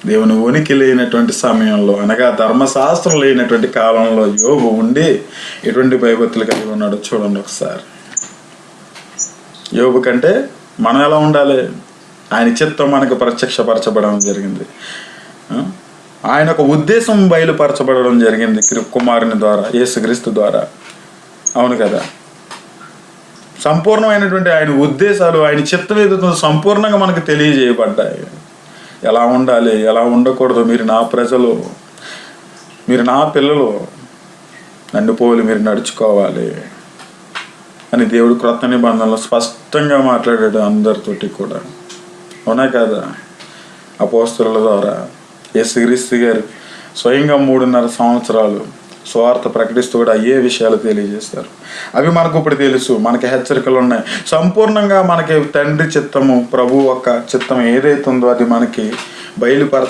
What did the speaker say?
దేవుని ఉనికి లేనటువంటి సమయంలో, అనగా ధర్మశాస్త్రం లేనటువంటి కాలంలో యోబు ఉండి ఎటువంటి భయభక్తులు కలిగి ఉన్నాడో చూడండి ఒకసారి. యోబు కంటే మనం ఎలా ఉండాలి? ఆయన చిత్తం మనకు ప్రత్యక్షపరచబడడం జరిగింది. ఆయన ఒక ఉద్దేశం బయలుపరచబడడం జరిగింది కుమారుని ద్వారా, యేసుక్రీస్తు ద్వారా. అవును కదా? సంపూర్ణమైనటువంటి ఆయన ఉద్దేశాలు, ఆయన చిత్తం ఏదైతే సంపూర్ణంగా మనకు తెలియజేయబడ్డాయి. ఎలా ఉండాలి, ఎలా ఉండకూడదు, మీరు నా ప్రజలు, మీరు నా పిల్లలు, నన్ను పోలి మీరు నడుచుకోవాలి అని దేవుడు క్రొత్త నిబంధనలో స్పష్టంగా మాట్లాడాడు అందరితోటి కూడా. అవునా కదా? అపోస్తలుల ద్వారా యేసుక్రీస్తు గారు స్వయంగా 3.5 సంవత్సరాలు స్వార్థ ప్రకటిస్తూ కూడా అయ్యే విషయాలు తెలియజేస్తారు. అవి మనకు ఇప్పుడు తెలుసు, మనకి హెచ్చరికలు ఉన్నాయి. సంపూర్ణంగా మనకి తండ్రి చిత్తము, ప్రభు యొక్క చిత్తం ఏదైతే ఉందో అది మనకి బయలుపరచ